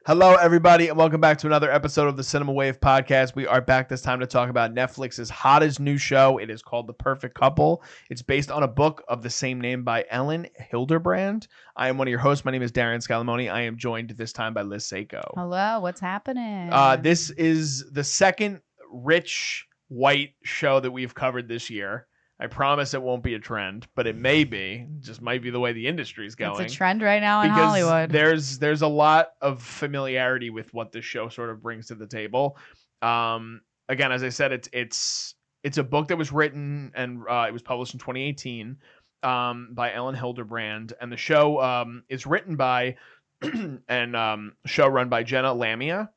Hello, everybody, and welcome back to another episode of the Cinema Wave podcast. We are back this time to talk about Netflix's hottest new show. It is called The Perfect Couple. It's based on a book of the same name by Elin Hilderbrand. I am one of your hosts. My name is Darian Scalamoni. I am joined this time by Liz Seiko. Hello, what's happening? This is the second rich white show that we've covered this year. I promise it won't be a trend, but it may be. Just might be the way the industry's going. It's a trend right now in because Hollywood. There's a lot of familiarity with what this show sort of brings to the table. Again, as I said, it's a book that was written and it was published in 2018 by Elin Hilderbrand, and the show is written by and show run by Jenna Lamia,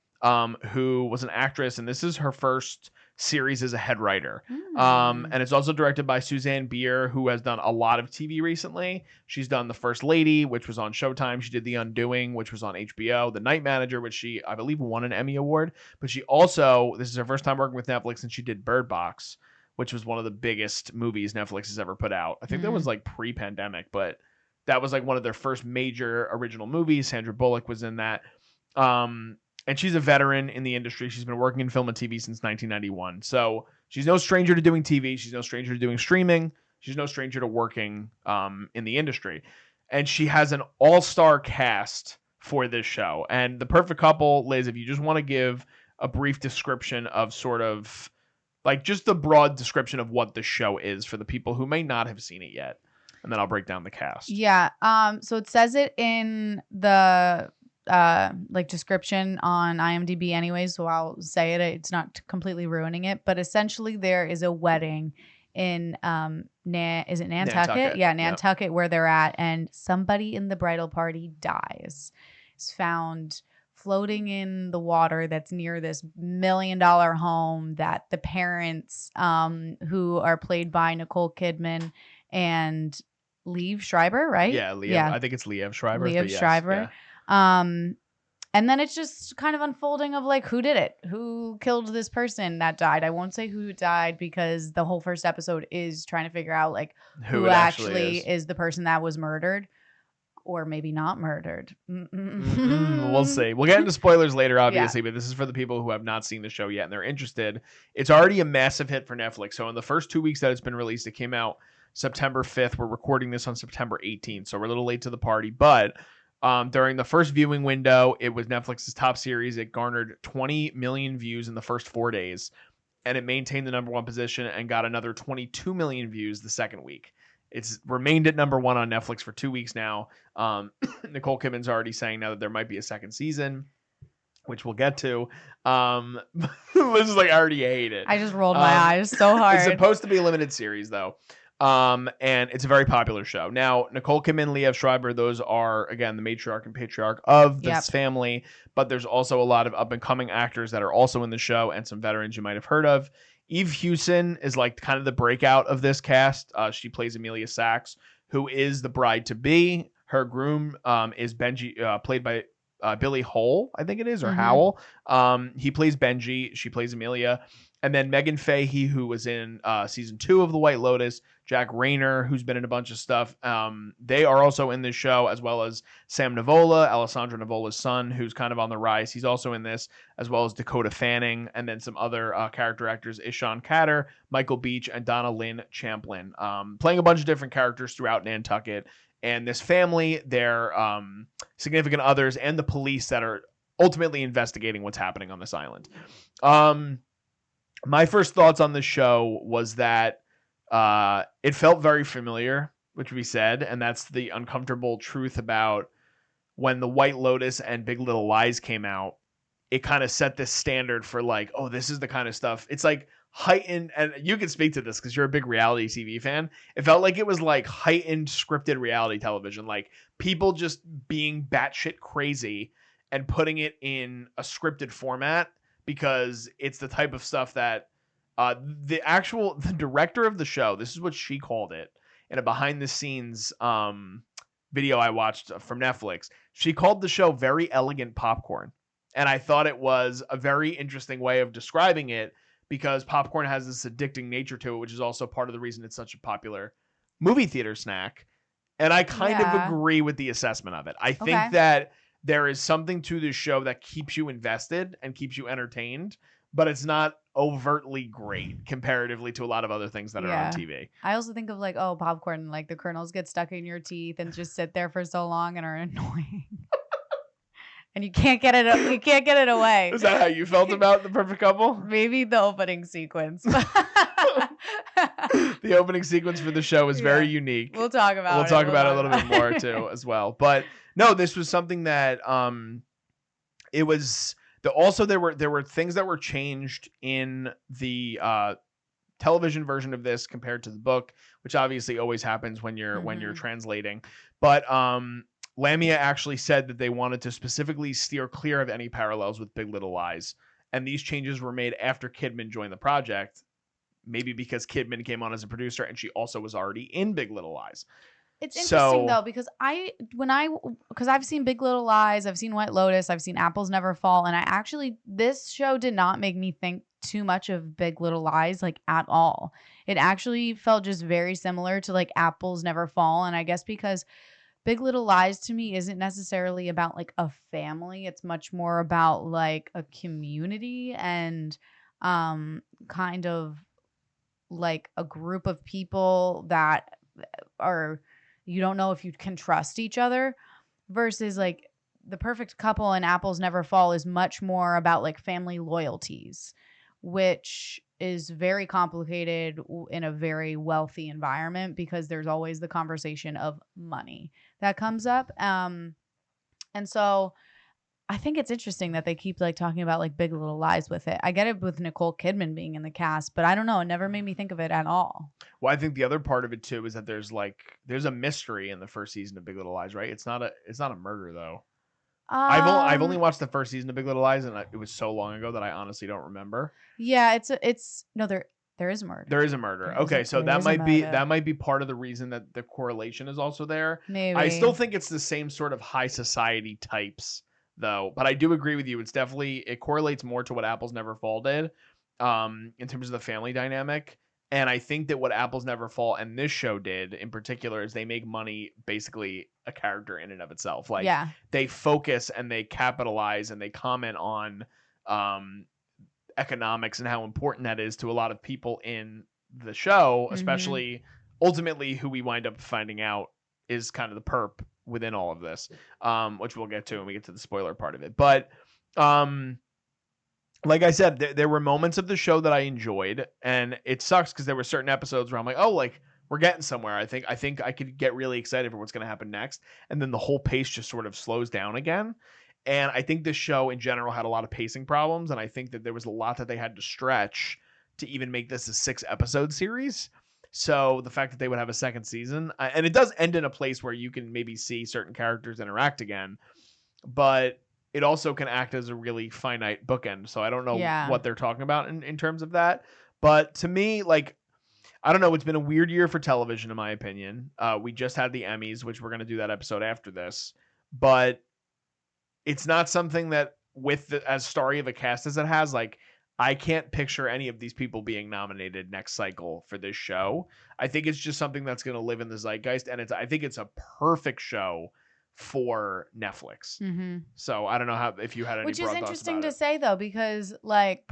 who was an actress, and this is her first series as a head writer. And it's also directed by Susanne Bier, who has done a lot of TV recently. She's done The First Lady, which was on Showtime. She did The Undoing, which was on HBO. The Night Manager, which she, I believe, won an Emmy Award. But she also, this is her first time working with Netflix, and she did Bird Box, which was one of the biggest movies Netflix has ever put out. I think that was like pre-pandemic, but that was like one of their first major original movies. Sandra Bullock was in that. And she's a veteran in the industry. She's been working in film and TV since 1991. So she's no stranger to doing TV. She's no stranger to doing streaming. She's no stranger to working in the industry. And she has an all-star cast for this show. And The Perfect Couple, Liz, if you just want to give a brief description of sort of like just the broad description of what the show is for the people who may not have seen it yet. And then I'll break down the cast. Yeah. So it says it in the like description on IMDb anyway, so I'll say it. It's not completely ruining it, but essentially there is a wedding in is it Nantucket? Yeah, Nantucket, where they're at, and somebody in the bridal party dies. Is found floating in the water that's near this $1 million home that the parents, who are played by Nicole Kidman and Liev Schreiber, right? Yeah, I think it's Liev Schreiber. Liev Schreiber. Yeah. And then it's just kind of unfolding of like, who did it? Who killed this person that died? I won't say who died because the whole first episode is trying to figure out like who actually is the person that was murdered or maybe not murdered. We'll see. We'll get into spoilers later, obviously, but this is for the people who have not seen the show yet and they're interested. It's already a massive hit for Netflix. So in the first 2 weeks that it's been released, it came out September 5th. We're recording this on September 18th. So we're a little late to the party, but during the first viewing window, it was Netflix's top series. It garnered 20 million views in the first 4 days, and it maintained the number one position and got another 22 million views the second week. It's remained at number one on Netflix for 2 weeks now. Nicole Kidman's already saying now that there might be a second season, which we'll get to. This is like, I already hate it. I just rolled my eyes so hard. It's supposed to be a limited series, though. And it's a very popular show. Now, Nicole Kidman, Liev Schreiber, those are, again, the matriarch and patriarch of this family. But there's also a lot of up-and-coming actors that are also in the show and some veterans you might have heard of. Eve Hewson is like kind of the breakout of this cast. She plays Amelia Sachs, who is the bride-to-be. Her groom is Benji, played by Billy Howle, I think it is, or Howle. He plays Benji. She plays Amelia. And then Meaghann Fahy, who was in season 2 of The White Lotus, Jack Reynor, who's been in a bunch of stuff. They are also in this show, as well as Sam Nivola, Alessandro Nivola's son, who's kind of on the rise. He's also in this, as well as Dakota Fanning, and then some other character actors, Ishan Katter, Michael Beach, and Donna Lynn Champlin, playing a bunch of different characters throughout Nantucket. And this family, their significant others, and the police that are ultimately investigating what's happening on this island. My first thoughts on this show was that it felt very familiar, which we said, and that's the uncomfortable truth about when The White Lotus and Big Little Lies came out. It kind of set this standard for like, oh, this is the kind of stuff. It's like heightened, and you can speak to this because you're a big reality TV fan. It felt like it was like heightened scripted reality television, like people just being batshit crazy and putting it in a scripted format. Because it's the type of stuff that the director of the show, this is what she called it in a behind the scenes video I watched from Netflix. She called the show very elegant popcorn. And I thought it was a very interesting way of describing it because popcorn has this addicting nature to it, which is also part of the reason it's such a popular movie theater snack. And I kind of agree with the assessment of it. I think that there is something to this show that keeps you invested and keeps you entertained, but it's not overtly great comparatively to a lot of other things that are on TV. I also think of like, oh, popcorn, like the kernels get stuck in your teeth and just sit there for so long and are annoying. And you can't get it away. Is that how you felt about The Perfect Couple? Maybe the opening sequence. The opening sequence for the show is very unique. We'll talk about it. We'll talk about it a little bit more too as well. But no, this was something that it was also there were things that were changed in the television version of this compared to the book, which obviously always happens when you're translating. But Lamia actually said that they wanted to specifically steer clear of any parallels with Big Little Lies, and these changes were made after Kidman joined the project. Maybe because Kidman came on as a producer and she also was already in Big Little Lies. It's interesting though, because I've seen Big Little Lies, I've seen White Lotus, I've seen Apples Never Fall, and this show did not make me think too much of Big Little Lies, like at all. It actually felt just very similar to like Apples Never Fall, and I guess because Big Little Lies to me isn't necessarily about like a family, it's much more about like a community and kind of like a group of people that are, you don't know if you can trust each other, versus like The Perfect Couple and Apples Never Fall is much more about like family loyalties, which is very complicated in a very wealthy environment because there's always the conversation of money that comes up. And so I think it's interesting that they keep like talking about like Big Little Lies with it. I get it with Nicole Kidman being in the cast, but I don't know. It never made me think of it at all. Well, I think the other part of it too is that there's a mystery in the first season of Big Little Lies, right? It's not a murder though. I've only watched the first season of Big Little Lies, and it was so long ago that I honestly don't remember. Yeah, there is a murder. There is a murder. Okay, so that might be part of the reason that the correlation is also there. Maybe. I still think it's the same sort of high society types though, but I do agree with you. It correlates more to what Apples Never Fall did, in terms of the family dynamic. And I think that what Apples Never Fall and this show did in particular is they make money basically a character in and of itself. Like they focus and they capitalize and they comment on economics and how important that is to a lot of people in the show, especially ultimately who we wind up finding out is kind of the perp within all of this, which we'll get to when we get to the spoiler part of it. But like I said, there were moments of the show that I enjoyed, and it sucks because there were certain episodes where I'm like, oh, like we're getting somewhere. I think I could get really excited for what's going to happen next, and then the whole pace just sort of slows down again. And I think this show in general had a lot of pacing problems, and I think that there was a lot that they had to stretch to even make this a 6-episode series. So the fact that they would have a second season, and it does end in a place where you can maybe see certain characters interact again, but it also can act as a really finite bookend. So I don't know what they're talking about in terms of that. But to me, like, I don't know. It's been a weird year for television, in my opinion. We just had the Emmys, which we're going to do that episode after this. But it's not something that, with as starry of a cast as it has, like, I can't picture any of these people being nominated next cycle for this show. I think it's just something that's going to live in the zeitgeist. And I think it's a perfect show for Netflix. So I don't know if you had any which broad is thoughts interesting about to it. say though, because like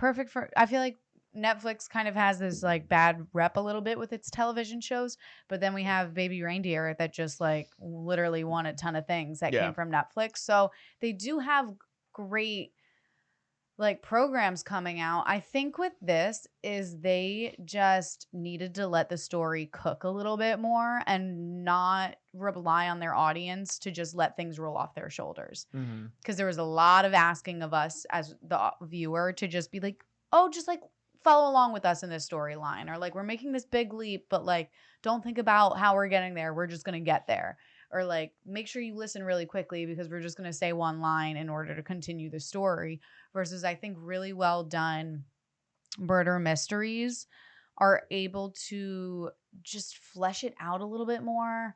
I feel like Netflix kind of has this like bad rep a little bit with its television shows, but then we have Baby Reindeer that just like literally won a ton of things that came from Netflix. So they do have great like programs coming out. I think with this is they just needed to let the story cook a little bit more and not rely on their audience to just let things roll off their shoulders. Because there was a lot of asking of us as the viewer to just be like, oh, just like follow along with us in this storyline, or like we're making this big leap, but like don't think about how we're getting there. We're just going to get there. Or like make sure you listen really quickly because we're just going to say one line in order to continue the story. Versus I think really well done murder mysteries are able to just flesh it out a little bit more.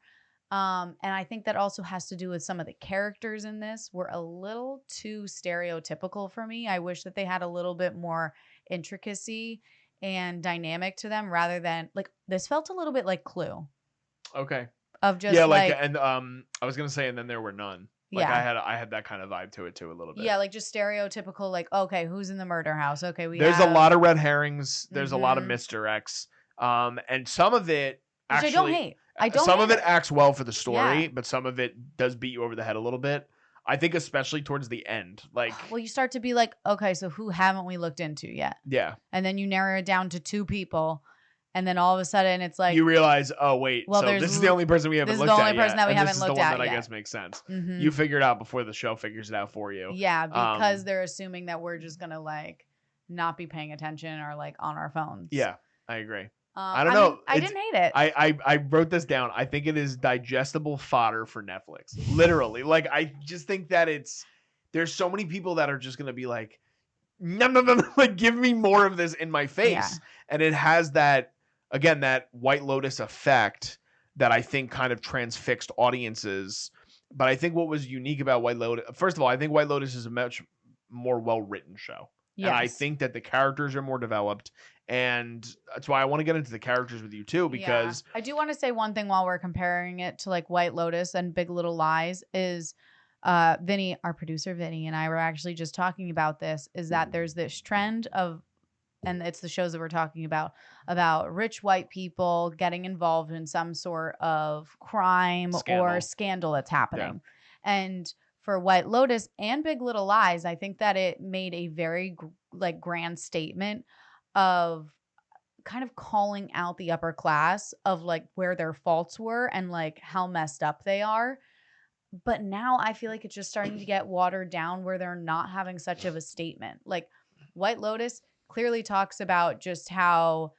And I think that also has to do with some of the characters in this were a little too stereotypical for me. I wish that they had a little bit more intricacy and dynamic to them rather than like this felt a little bit like Clue. Okay. Of just and I was gonna say, and then there were none. Like Yeah. I had that kind of vibe to it too a little bit. Yeah, like just stereotypical, like, okay, who's in the murder house? Okay, There's a lot of red herrings. There's a lot of Mhm. misdirects. And some of it Which I don't actually, hate. I don't some of hate it acts well for the story, Yeah. but some of it does beat you over the head a little bit. I think especially towards the end, like, Well, you start to be like, okay, so who haven't we looked into yet? yeah, And then you narrow it down to 2 people, and then all of a sudden it's like, you realize, oh wait, well, so this is the only person we haven't this is the looked only at person yet, that we and this haven't is the looked one at that I yet. guess makes sense. Mhm. You figure it out before the show figures it out for you. Yeah, because they're assuming that we're just gonna like not be paying attention or like on our phones. Yeah, I agree. I don't mean, know. I didn't hate it. I wrote this down. I think it is digestible fodder for Netflix. Literally. Like, I just think that there's so many people that are just gonna be like, no, no, no, no, like, give me more of this in my face. Yeah. And it has that, again, that White Lotus effect that I think kind of transfixed audiences. But I think what was unique about White Lotus, first of all, I think White Lotus is a much more well-written show. Yes. And I think that the characters are more developed. And that's why I want to get into the characters with you too, because I do want to say one thing while we're comparing it to like White Lotus and Big Little Lies is Vinny, our producer Vinny, and I were actually just talking about this, is that there's this trend of, and it's the shows that we're talking about rich white people getting involved in some sort of crime or scandal that's happening. Yeah. And for White Lotus and Big Little Lies, I think that it made a very like grand statement of kind of calling out the upper class of like where their faults were and like how messed up they are. But now I feel like it's just starting to get watered down where they're not having such of a statement. Like White Lotus clearly talks about just how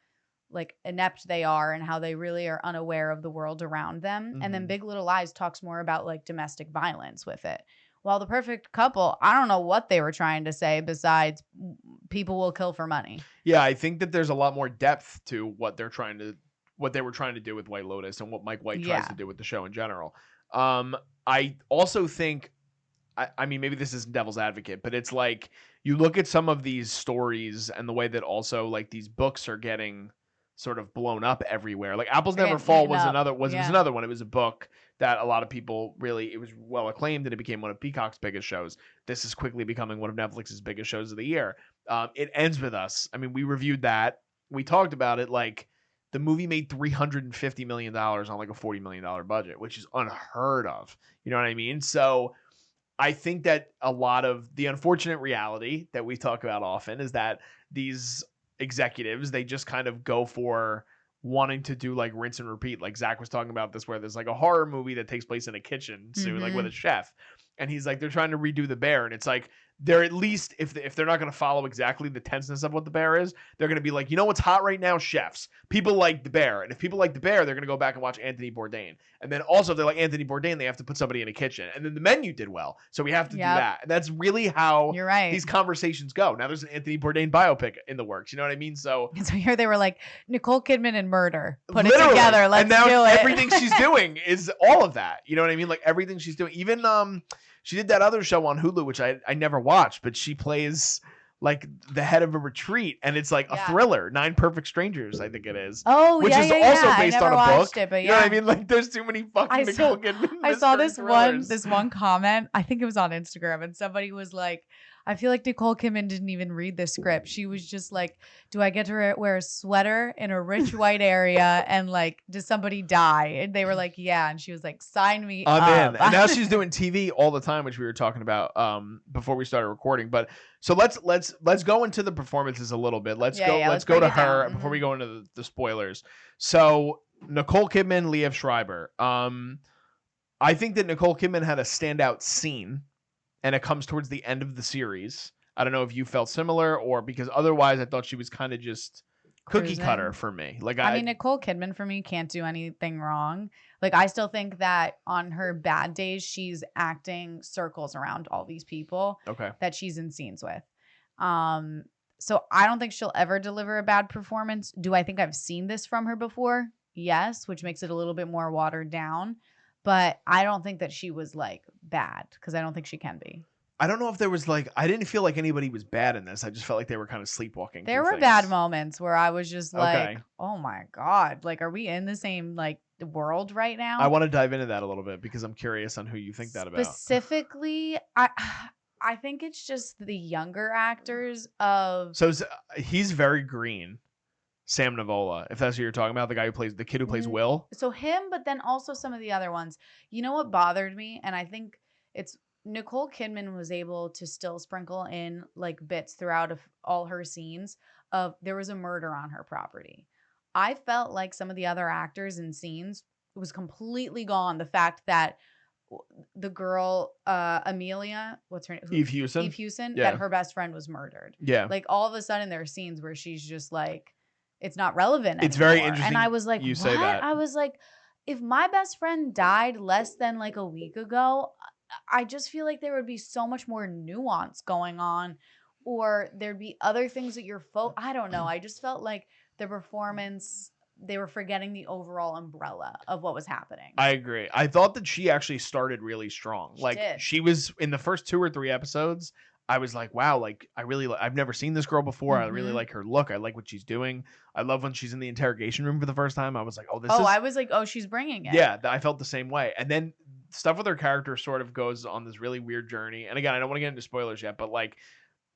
like inept they are and how they really are unaware of the world around them. Mm-hmm. And then Big Little Lies talks more about like domestic violence with it. While The Perfect Couple, I don't know what they were trying to say besides people will kill for money. Yeah, I think that there's a lot more depth to what they were trying to do with White Lotus and what Mike White tries to do with the show in general. I also think, I mean, maybe this is devil's advocate, but it's like you look at some of these stories and the way that also like these books are getting sort of blown up everywhere. Like Apples Never Fall was another one. It was a book that a lot of people really, it was well acclaimed and it became one of Peacock's biggest shows. This is quickly becoming one of Netflix's biggest shows of the year. It Ends With Us. I mean, we reviewed that. We talked about it. Like the movie made $350 million on like a $40 million budget, which is unheard of. You know what I mean? So I think that a lot of the unfortunate reality that we talk about often is that these executives, they just kind of go for wanting to do like rinse and repeat. Like Zach was talking about this, where there's like a horror movie that takes place in a kitchen soon, like with a chef. And he's like, they're trying to redo The Bear. And it's like, they're at least, if they're not going to follow exactly the tenseness of what The Bear is, they're going to be like, you know what's hot right now? Chefs. People like The Bear. And if people like The Bear, they're going to go back and watch Anthony Bourdain. And then also, if they like Anthony Bourdain, they have to put somebody in a kitchen. And then The Menu did well, so we have to do that. And that's really how these conversations go. Now there's an Anthony Bourdain biopic in the works. You know what I mean? So here they were like, Nicole Kidman and murder. Put it together. Let's do it. And now everything she's doing is all of that. You know what I mean? Like everything she's doing. Even she did that other show on Hulu, which I never watched, but she plays like the head of a retreat, and it's like a thriller, 9 Perfect Strangers, I think it is. Oh, which is also based on a book. It, but you know what I mean? Like there's too many fucking Nicole Kidman. I saw this one comment. I think it was on Instagram, and somebody was like, I feel like Nicole Kidman didn't even read the script. She was just like, do I get to wear a sweater in a rich white area? And like, does somebody die? And they were like, yeah. And she was like, sign me up. I'm in. And now she's doing TV all the time, which we were talking about before we started recording. But so let's go into the performances a little bit. Let's go to her before we go into the spoilers. So Nicole Kidman, Liev Schreiber. I think that Nicole Kidman had a standout scene, and it comes towards the end of the series. I don't know if you felt similar, or because otherwise I thought she was kind of just cookie cutter for me. Like I mean, Nicole Kidman for me can't do anything wrong. Like I still think that on her bad days, she's acting circles around all these people that she's in scenes with. So I don't think she'll ever deliver a bad performance. Do I think I've seen this from her before? Yes, which makes it a little bit more watered down. But I don't think that she was like bad, because I don't think she can be. I don't know if there was like, I didn't feel like anybody was bad in this. I just felt like they were kind of sleepwalking. There through were bad things. moments where I was just like, Okay. oh my God, like, are we in the same like world right now? I want to dive into that a little bit because I'm curious on who you think that about. Specifically, I think it's just the younger actors of. So he's very green. Sam Nivola, if that's who you're talking about, the guy who plays the kid who plays Will. So him, but then also some of the other ones. You know what bothered me? And I think it's Nicole Kidman was able to still sprinkle in like bits throughout of all her scenes of there was a murder on her property. I felt like some of the other actors in scenes was completely gone. The fact that the girl Amelia, what's her name? Eve Hewson. Eve Hewson, Yeah. that her best friend was murdered. Yeah. Like all of a sudden there are scenes where she's just like, it's not relevant It's anymore. very interesting. And I was like, you what? say that. I was like, if my best friend died less than like a week ago, I just feel like there would be so much more nuance going on, or there'd be other things that you're I don't know. I just felt like the performance, they were forgetting the overall umbrella of what was happening. I agree. I thought that she actually started really strong. She was in the first 2 or 3 episodes. I was like, wow, like I've never seen this girl before. I really like her look. I like what she's doing. I love when she's in the interrogation room for the first time. I was like, I was like, oh, she's bringing it. Yeah, I felt the same way. And then stuff with her character sort of goes on this really weird journey. And again, I don't want to get into spoilers yet, but like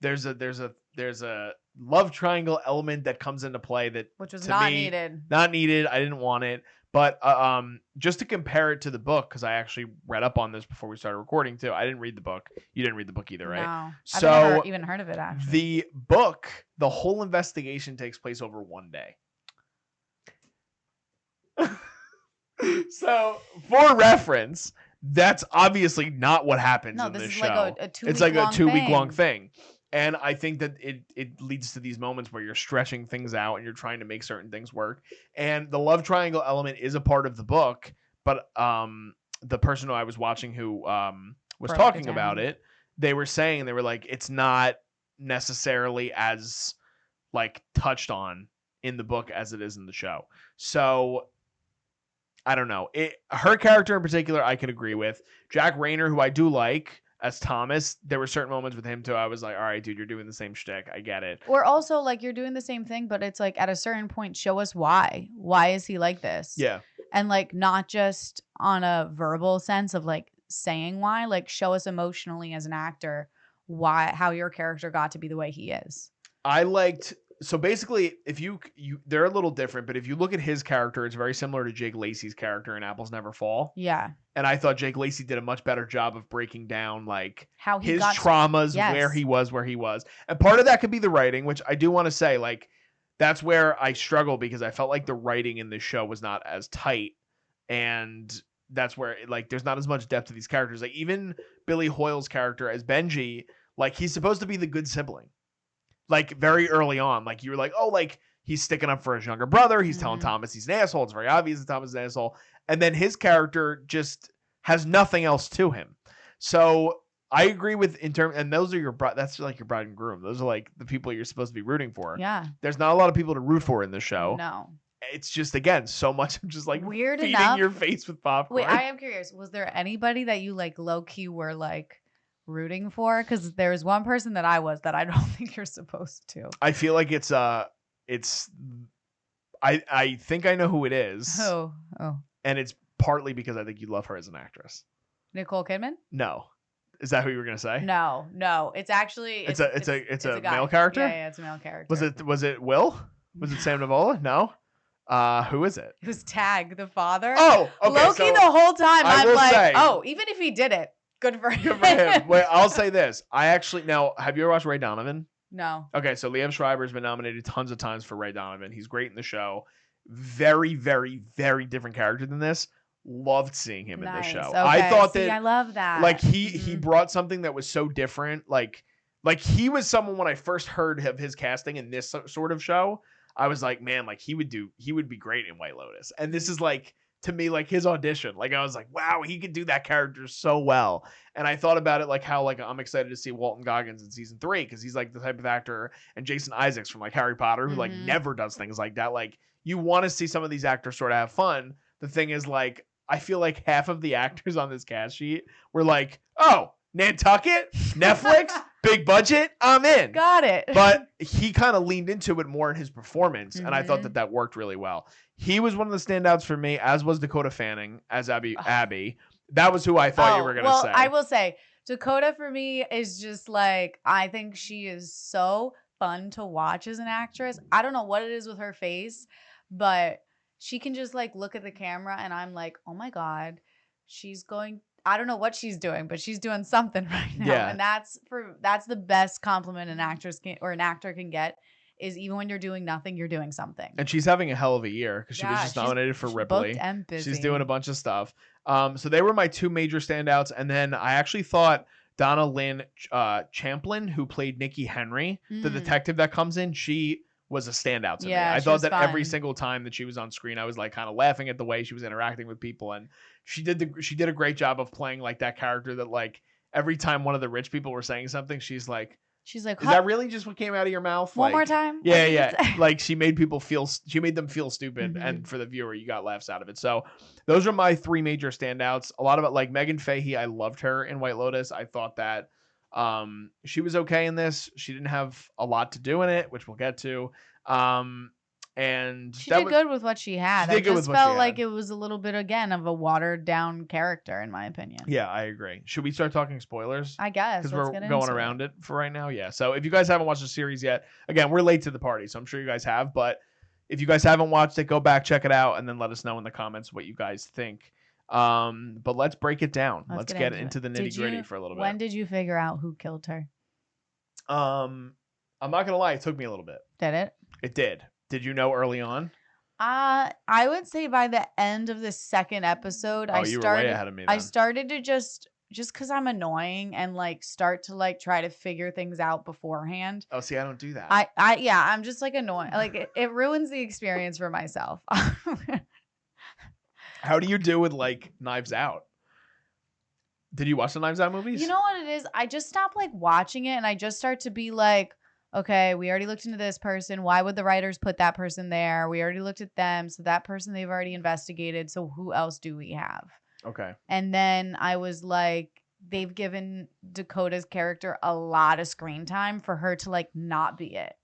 there's a love triangle element that comes into play that, which was not needed. I didn't want it. But just to compare it to the book, because I actually read up on this before we started recording too. I didn't read the book. You didn't read the book either, right? No, so I've never even heard of it. Actually, the book, the whole investigation takes place over one day. So, for reference, that's obviously not what happens in this show. Like a 2 it's like a 2 week long thing. And I think that it leads to these moments where you're stretching things out and you're trying to make certain things work. And the love triangle element is a part of the book, but the person who I was watching who was talking about it, they were like, it's not necessarily as like touched on in the book as it is in the show. So I don't know. Her character in particular, I could agree with. Jack Reynor, who I do like as Thomas, there were certain moments with him too. I was like, all right, dude, you're doing the same shtick. I get it. Or also like you're doing the same thing, but it's like at a certain point, show us why. Why is he like this? Yeah. And like not just on a verbal sense of like saying why, like show us emotionally as an actor how your character got to be the way he is. So basically, if you they're a little different, but if you look at his character, it's very similar to Jake Lacey's character in Apples Never Fall. Yeah. And I thought Jake Lacey did a much better job of breaking down like how his traumas, yes, where he was. And part of that could be the writing, which I do want to say, like, that's where I struggle because I felt like the writing in this show was not as tight. And that's where like there's not as much depth to these characters. Like even Billy Hoyle's character as Benji, like he's supposed to be the good sibling. Like very early on, like you were like, oh, like he's sticking up for his younger brother. He's telling Thomas he's an asshole. It's very obvious that Thomas is an asshole. And then his character just has nothing else to him. So I agree with and those are that's like your bride and groom. Those are like the people you're supposed to be rooting for. Yeah. There's not a lot of people to root for in this show. No. It's just, again, so much of just like weird feeding enough, your face with popcorn. Wait, I am curious. Was there anybody that you like low key were like rooting for? Because there's one person that I don't think you're supposed to. I feel like it's I think I know who it is. Oh. And it's partly because I think you love her as an actress. Nicole Kidman? No. Is that who you were gonna say? No. It's actually it's a male character? Yeah, it's a male character. Was it Will? Was it Sam Nivola? No. Who is it? It was Tag, the father. Oh, okay. Low-key the whole time I'm like, say, even if he did it, good for him. Good for him. Wait, I'll say this. Have you ever watched Ray Donovan? No. Okay, so Liev Schreiber has been nominated tons of times for Ray Donovan. He's great in the show. Very, very, very different character than this. Loved seeing him in this show. Okay. I thought that I love that. Like he brought something that was so different. Like he was someone when I first heard of his casting in this sort of show, I was like, man, like he would be great in White Lotus. And this is like, to me, like his audition. Like I was like, wow, he could do that character so well. And I thought about it like how like I'm excited to see Walton Goggins in season 3 because he's like the type of actor, and Jason Isaacs from like Harry Potter who like never does things like that. Like you want to see some of these actors sort of have fun. The thing is, like, I feel like half of the actors on this cast sheet were like, oh, Nantucket, Netflix, big budget, I'm in. Got it. But he kind of leaned into it more in his performance, and I thought Mhm. that worked really well. He was one of the standouts for me, as was Dakota Fanning as Abby. That was who I thought you were going to say. I will say Dakota for me is just like, I think she is so fun to watch as an actress. I don't know what it is with her face, but she can just like look at the camera and I'm like, oh my God, I don't know what she's doing, but she's doing something right now. Yeah. And that's the best compliment an actress or an actor can get, is even when you're doing nothing, you're doing something. And she's having a hell of a year because she was just nominated for Ripley. Booked and busy. She's doing a bunch of stuff. So they were my two major standouts. And then I actually thought Donna Lynn Champlin, who played Nikki Henry, the detective that comes in, she was a standout to me. I thought that every single time that she was on screen, I was like kind of laughing at the way she was interacting with people. And she did a great job of playing like that character that like every time one of the rich people were saying something, she's like, is that really just what came out of your mouth? One more time? Yeah. Like she made them feel stupid. And for the viewer, you got laughs out of it. So those are my three major standouts. A lot of it, like Meaghann Fahy, I loved her in White Lotus. I thought that she was okay in this. She didn't have a lot to do in it, which we'll get to. And she did good with what she had. I just felt like it was a little bit, again, of a watered down character, in my opinion. Yeah, I agree. Should we start talking spoilers? I guess. Because we're going around it for right now. Yeah. So if you guys haven't watched the series yet, again, we're late to the party, so I'm sure you guys have. But if you guys haven't watched it, go back, check it out, and then let us know in the comments what you guys think. But let's break it down. Let's get into the nitty gritty for a little bit. When did you figure out who killed her? I'm not gonna lie, it took me a little bit. Did it? It did. Did you know early on? I would say by the end of the second episode, you were way ahead of me then. I started to just because I'm annoying and like start to like try to figure things out beforehand. Oh, see, I don't do that. I'm just like annoying. Like it ruins the experience for myself. How do you do with like Knives Out? Did you watch the Knives Out movies? You know what it is? I just stopped like watching it and I just start to be like, okay, we already looked into this person. Why would the writers put that person there? We already looked at them. So that person they've already investigated. So who else do we have? Okay. And then I was like, they've given Dakota's character a lot of screen time for her to like not be it.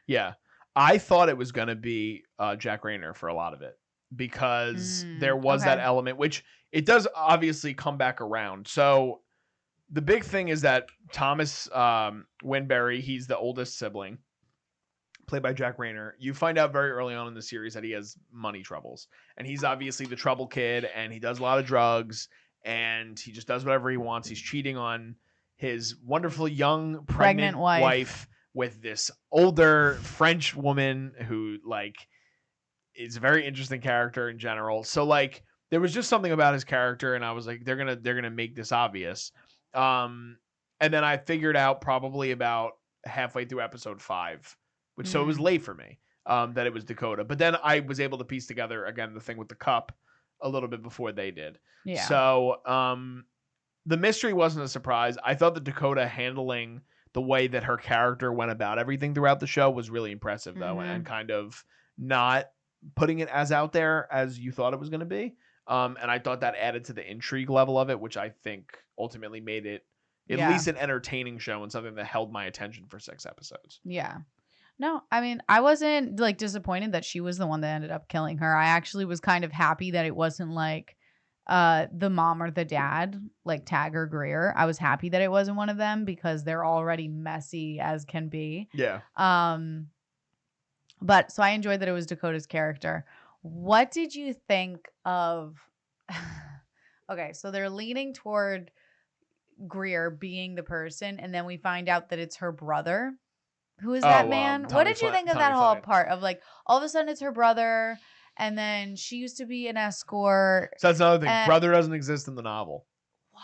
Yeah. I thought it was going to be Jack Reynor for a lot of it because there was that element, which it does obviously come back around. So the big thing is that Thomas Winberry, he's the oldest sibling, played by Jack Reynor. You find out very early on in the series that he has money troubles. And he's obviously the trouble kid, and he does a lot of drugs, and he just does whatever he wants. He's cheating on his wonderful young pregnant wife with this older French woman who, like, is a very interesting character in general. So, like, there was just something about his character, and I was like, they're gonna make this obvious. And then I figured out probably about halfway through episode 5, which so it was late for me, that it was Dakota. But then I was able to piece together again the thing with the cup a little bit before they did. Yeah. So the mystery wasn't a surprise. I thought that Dakota handling the way that her character went about everything throughout the show was really impressive, though, and kind of not putting it as out there as you thought it was going to be. And I thought that added to the intrigue level of it, which I think ultimately made it at least an entertaining show and something that held my attention for 6 episodes. Yeah. No, I mean, I wasn't like disappointed that she was the one that ended up killing her. I actually was kind of happy that it wasn't like the mom or the dad, like Tag or Greer. I was happy that it wasn't one of them because they're already messy as can be. Yeah. But so I enjoyed that it was Dakota's character. What did you think of? Okay, so they're leaning toward Greer being the person, and then we find out that it's her brother. Who is that man? What did you think of that whole part of like all of a sudden it's her brother, and then she used to be an escort? So that's another thing. Brother doesn't exist in the novel. What?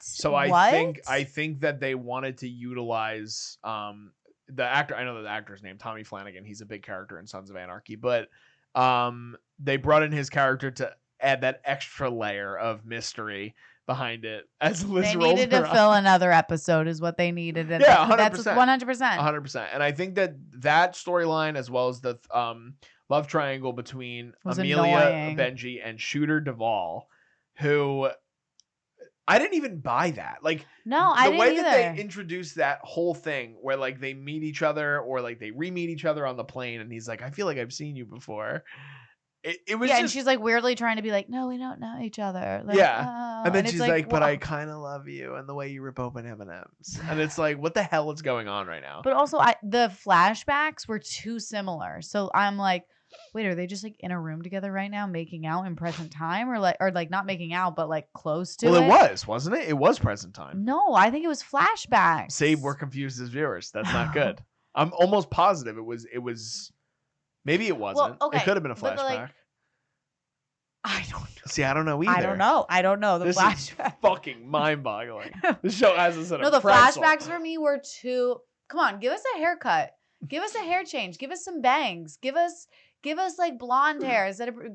So I think that they wanted to utilize the actor. I know the actor's name, Tommy Flanagan. He's a big character in Sons of Anarchy, but they brought in his character to add that extra layer of mystery behind it as Liz they needed to fill another episode is what they needed. And yeah, 100%. That's 100%. 100%. And I think that storyline as well as the love triangle between Amelia, Benji, and Shooter Duvall, who I didn't even buy that. Like, No, I the didn't way either. that they introduced that whole thing where like they meet each other or like they re-meet each other on the plane and he's like, I feel like I've seen you before. It was Yeah, just, and she's like weirdly trying to be like, no, we don't know each other. Like, yeah. oh. And then it's she's like, but whoa. I kind of love you and the way you rip open M&Ms. And it's like, what the hell is going on right now? But also, the flashbacks were too similar. So I'm like, wait, are they just like in a room together right now, making out in present time, or like not making out, but like close to it? Well, it wasn't it? It was present time. No, I think it was flashbacks. Say we're confused as viewers. That's not good. I'm almost positive it was. Maybe it wasn't. Well, okay, It could have been a but, flashback. like, I don't know. See, I don't know either. I don't know. The This flashback. is fucking mind-boggling. This show has us in a No, the pretzel. flashbacks for me were too. Come on, give us a haircut. Give us a hair change. Give us some bangs. Give us like blonde hair.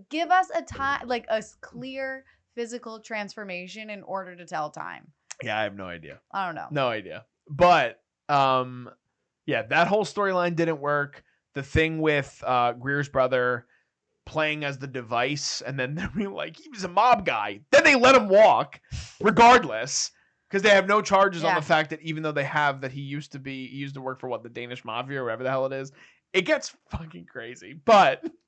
Give us a time, like a clear physical transformation in order to tell time. Yeah, I have no idea. I don't know. No idea. But yeah, that whole storyline didn't work. The thing with Greer's brother playing as the device, and then they're being like, he was a mob guy. Then they let him walk, regardless, because they have no charges on the fact that even though they have that he used to work for the Danish mafia or whatever the hell it is. It gets fucking crazy,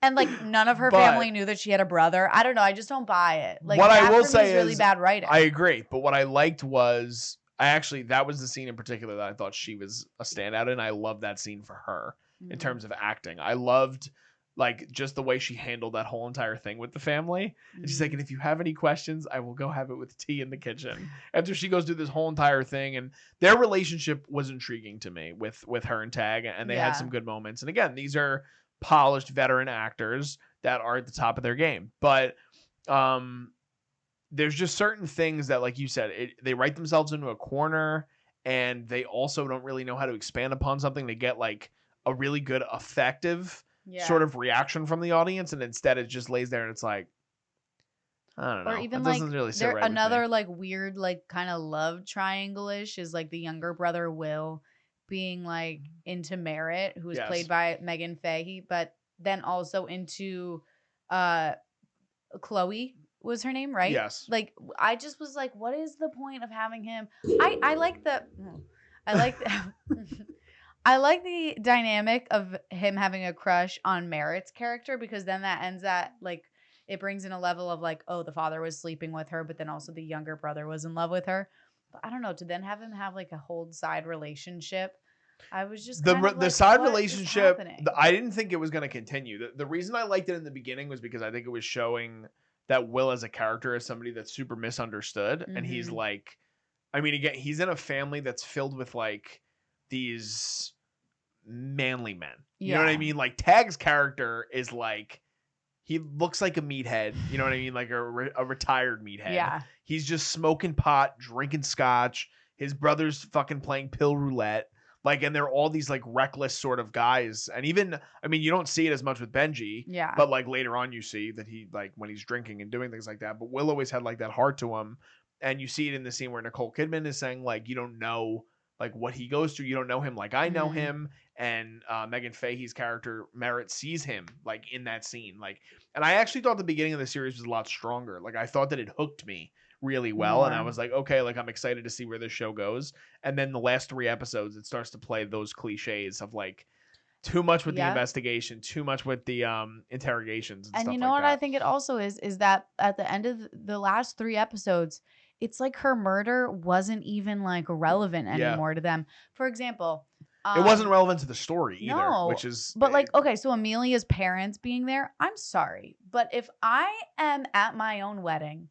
and like none of her family knew that she had a brother. I don't know. I just don't buy it. Like, what I will say is really bad writing. I agree, but what I liked was that was the scene in particular that I thought she was a standout in. I loved that scene for her in terms of acting. I loved like just the way she handled that whole entire thing with the family. And she's like, and if you have any questions, I will go have it with tea in the kitchen. After she goes through this whole entire thing, and their relationship was intriguing to me with her and Tag, and they had some good moments. And again, these are polished veteran actors that are at the top of their game. But there's just certain things that, like you said, they write themselves into a corner, and they also don't really know how to expand upon something to get like a really good, effective sort of reaction from the audience, and instead it just lays there and it's like, I don't know. Or even like really right another like weird like kind of love triangle-ish is like the younger brother Will being like into Merritt, who is played by Meaghann Fahy, but then also into Chloe was her name, right? Yes. Like I just was like, what is the point of having him? I like I like the dynamic of him having a crush on Merritt's character, because then that ends at like it brings in a level of like, oh, the father was sleeping with her, but then also the younger brother was in love with her. But I don't know, to then have him have like a whole side relationship, I was just the side relationship. I didn't think it was going to continue. The reason I liked it in the beginning was because I think it was showing that Will as a character is somebody that's super misunderstood, and he's like, I mean, again, he's in a family that's filled with like these manly men. You know what I mean? Like Tag's character is like, he looks like a meathead. You know what I mean? Like a retired meathead. Yeah. He's just smoking pot, drinking scotch. His brother's fucking playing pill roulette. Like, and they're all these like reckless sort of guys. And even, I mean, you don't see it as much with Benji. Yeah. But like later on, you see that he like when he's drinking and doing things like that. But Will always had like that heart to him. And you see it in the scene where Nicole Kidman is saying like, you don't know like what he goes through. You don't know him like I know him. And Meaghann Fahy's character Merritt sees him like in that scene. Like, and I actually thought the beginning of the series was a lot stronger. Like I thought that it hooked me really well. And I was like, okay, like I'm excited to see where this show goes. And then the last 3 episodes, it starts to play those cliches of like too much with the investigation, too much with the interrogations. And stuff you know like what I think it also is that at the end of the last 3 episodes, it's like her murder wasn't even like relevant anymore to them. For example, it wasn't relevant to the story either, no, which is... But like, okay, so Amelia's parents being there, I'm sorry. But if I am at my own wedding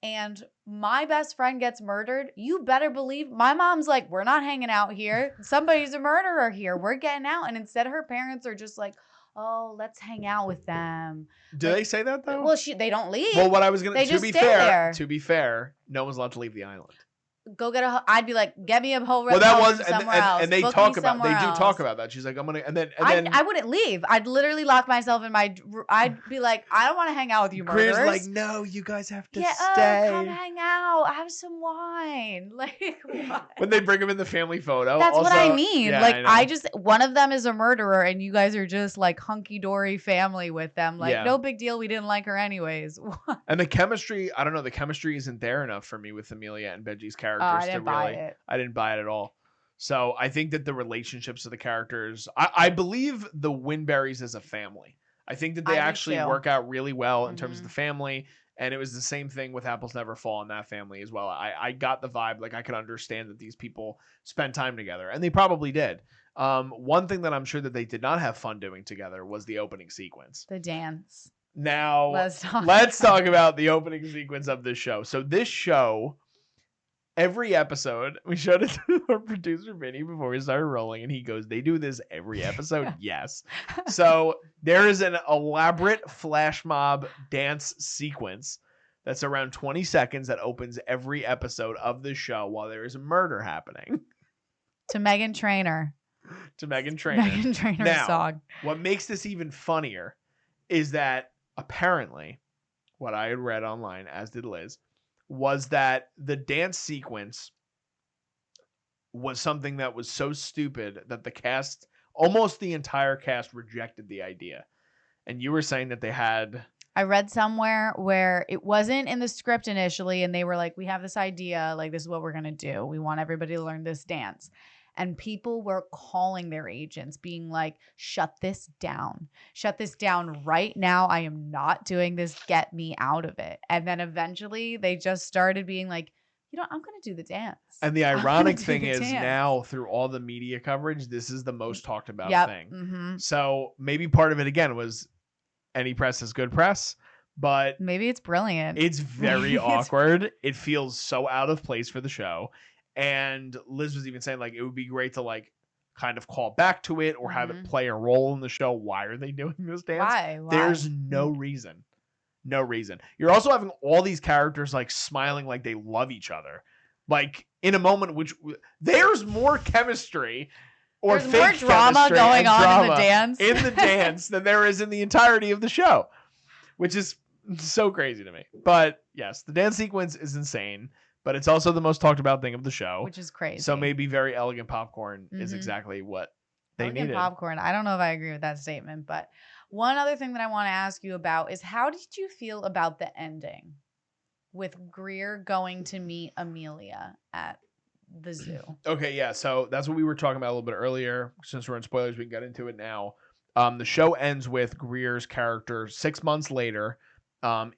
and my best friend gets murdered, you better believe my mom's like, we're not hanging out here. Somebody's a murderer here. We're getting out. And instead her parents are just like, oh, let's hang out with them. Do they say that though? Well, they don't leave. Well, what I was going to be fair, no one's allowed to leave the island. go get I'd be like, get me a whole Well, that was, somewhere else. and they Book talk me about, they somewhere do else. talk about that. She's like, I'm gonna, and then I wouldn't leave. I'd literally lock myself in I'd be like, I don't want to hang out with you murderers. Greer's like, no, you guys have to yeah, stay. come hang out. Have some wine. Like, what? When they bring him in the family photo. That's also, what I mean. yeah, like, I know. one of them is a murderer and you guys are just like hunky-dory family with them. Like, Yeah. no big deal. We didn't like her anyways. And the chemistry, I don't know, the chemistry isn't there enough for me with Amelia and Benji's characters. I didn't buy it. I didn't buy it at all. So I think that the relationships of the characters, I believe the Winberries as a family. I think that they actually work out really well in terms of the family. And it was the same thing with Apples Never Fall in that family as well. I got the vibe, like I could understand that these people spent time together, and they probably did. One thing that I'm sure that they did not have fun doing together was the opening sequence. The dance. Now, let's talk about the opening sequence of this show. So this show, every episode, we showed it to our producer Vinny before we started rolling, and he goes, they do this every episode? Yes. So there is an elaborate flash mob dance sequence that's around 20 seconds that opens every episode of the show while there is a murder happening. To Meaghan Trainor. Meaghan Trainor. Meaghan Trainor's now, song. What makes this even funnier is that apparently, what I had read online, as did Liz, was that the dance sequence was something that was so stupid that the cast, almost the entire cast, rejected the idea. And you were saying that they had... I read somewhere where it wasn't in the script initially, and they were like, we have this idea, like, this is what we're going to do. We want everybody to learn this dance. And people were calling their agents, being like, shut this down. Shut this down right now. I am not doing this. Get me out of it. And then eventually they just started being like, I'm going to do the dance. And the ironic thing is now, through all the media coverage, this is the most talked about thing. Mm-hmm. So maybe part of it, again, was any press is good press. But maybe it's brilliant. It's very awkward. It feels so out of place for the show. And Liz was even saying, like, it would be great to, like, kind of call back to it or have it play a role in the show. Why are they doing this dance? Why? There's no reason. No reason. You're also having all these characters, like, smiling like they love each other. Like, in a moment which there's more chemistry or there's fake more drama going on in the dance than there is in the entirety of the show, which is so crazy to me. But yes, the dance sequence is insane. But it's also the most talked about thing of the show. Which is crazy. So maybe very elegant popcorn is exactly what they needed. Elegant popcorn. I don't know if I agree with that statement. But one other thing that I want to ask you about is, how did you feel about the ending with Greer going to meet Amelia at the zoo? Okay, yeah. So that's what we were talking about a little bit earlier. Since we're in spoilers, we can get into it now. The show ends with Greer's character 6 months later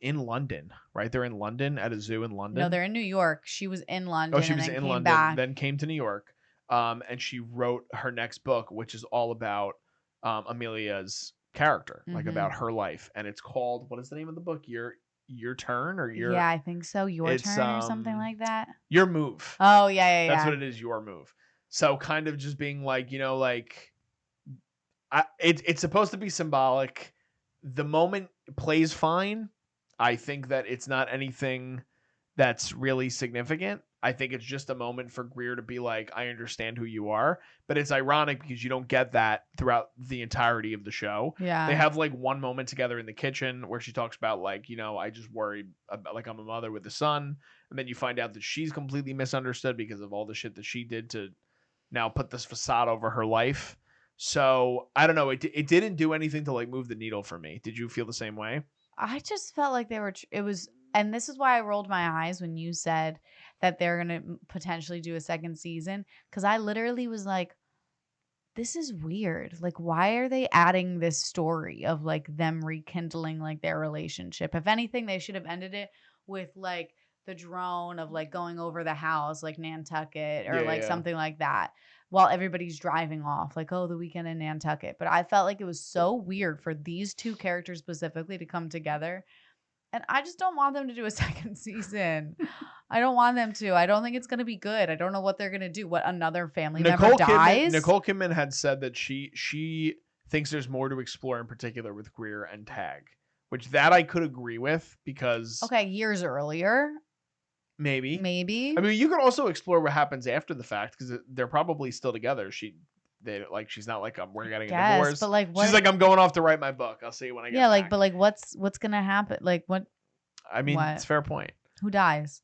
in London, right? They're in London at a zoo in London. No, they're in New York. She was in London. Oh, she was in London, then came to New York. And she wrote her next book, which is all about Amelia's character, like about her life. And it's called, what is the name of the book? Your Turn or Your... Yeah, I think so. Your Turn or something like that. Your Move. Oh, yeah. That's what it is, Your Move. So kind of just being like, like... It's supposed to be symbolic. The moment plays fine. I think that it's not anything that's really significant. I think it's just a moment for Greer to be like, I understand who you are. But it's ironic because you don't get that throughout the entirety of the show. Yeah. They have like one moment together in the kitchen where she talks about like, I just worry about, like, I'm a mother with a son. And then you find out that she's completely misunderstood because of all the shit that she did to now put this facade over her life. So I don't know. It didn't do anything to like move the needle for me. Did you feel the same way? I just felt like and this is why I rolled my eyes when you said that they're going to potentially do a second season. Cause I literally was like, this is weird. Like, why are they adding this story of like them rekindling like their relationship? If anything, they should have ended it with like the drone of like going over the house, like Nantucket or something like that, while everybody's driving off, like, oh, the weekend in Nantucket. But I felt like it was so weird for these two characters specifically to come together. And I just don't want them to do a second season. I don't want them to. I don't think it's going to be good. I don't know what they're going to do. What, another family member dies? Nicole Kidman had said that she thinks there's more to explore, in particular with Greer and Tag, which that I could agree with because... Okay, years earlier. Maybe. Maybe. I mean, you can also explore what happens after the fact because they're probably still together. She's not like we're getting a divorce. But like, she's like, I'm going off to write my book. I'll see you when I get back. like, but like, what's gonna happen? Like, what? I mean, it's a fair point. Who dies?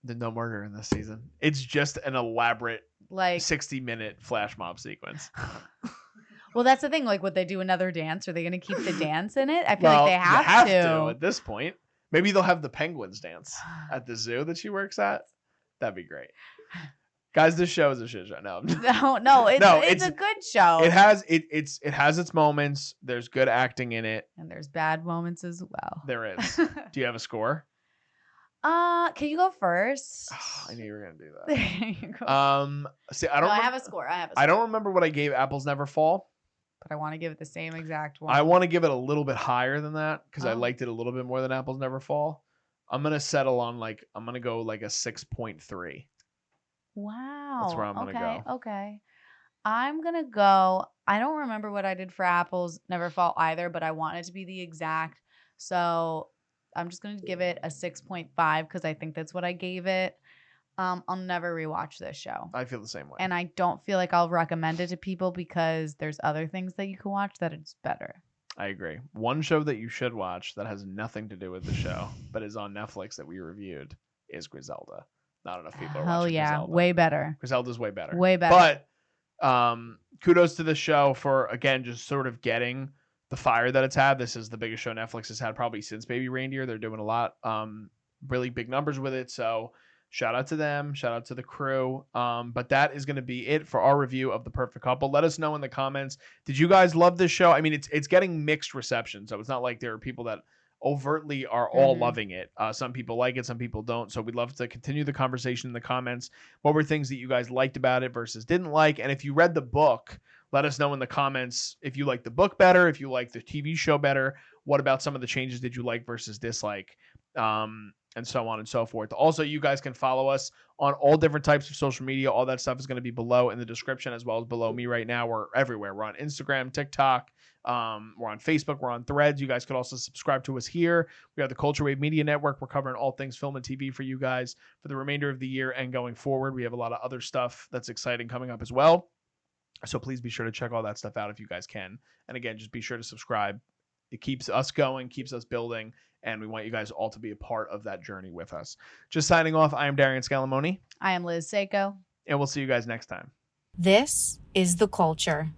There's no murder in this season. It's just an elaborate like 60-minute flash mob sequence. Well, that's the thing. Like, would they do another dance? Are they gonna keep the dance in it? I feel like they have to at this point. Maybe they'll have the penguins dance at the zoo that she works at. That'd be great. Guys, this show is a shit show. No, it's a good show. It has its moments. There's good acting in it, and there's bad moments as well. There is. Do you have a score? Can you go first? Oh, I knew you were gonna do that. There you go. I have a score. I don't remember what I gave Apples Never Fall, but I want to give it the same exact one. I want to give it a little bit higher than that because I liked it a little bit more than Apples Never Fall. I'm gonna settle on I'm gonna go like a 6.3. Wow. That's where I'm gonna go. Okay. I'm gonna go. I don't remember what I did for Apples Never Fall either, but I want it to be the exact. So I'm just gonna give it a 6.5 because I think that's what I gave it. I'll never rewatch this show. I feel the same way. And I don't feel like I'll recommend it to people because there's other things that you can watch that it's better. I agree. One show that you should watch that has nothing to do with the show, but is on Netflix that we reviewed is Griselda. Not enough people are watching Griselda. Way better. Griselda's way better. Way better. But kudos to the show for, again, just sort of getting the fire that it's had. This is the biggest show Netflix has had probably since Baby Reindeer. They're doing a lot, really big numbers with it. So shout out to them. Shout out to the crew. But that is going to be it for our review of The Perfect Couple. Let us know in the comments. Did you guys love this show? I mean, it's getting mixed reception. So it's not like there are people that overtly are all loving it. Some people like it. Some people don't. So we'd love to continue the conversation in the comments. What were things that you guys liked about it versus didn't like? And if you read the book, let us know in the comments if you like the book better, if you like the TV show better. What about some of the changes did you like versus dislike? And so on and so forth. Also, you guys can follow us on all different types of social media. All that stuff is going to be below in the description as well as below me right now. We're everywhere. We're on Instagram, TikTok. We're on Facebook. We're on Threads. You guys could also subscribe to us here. We have the Culture Wave Media Network. We're covering all things film and TV for you guys for the remainder of the year and going forward. We have a lot of other stuff that's exciting coming up as well. So please be sure to check all that stuff out if you guys can. And again, just be sure to subscribe. It keeps us going, keeps us building, and we want you guys all to be a part of that journey with us. Just signing off, I am Darian Scalamoni. I am Liz Seiko. And we'll see you guys next time. This is The Culture.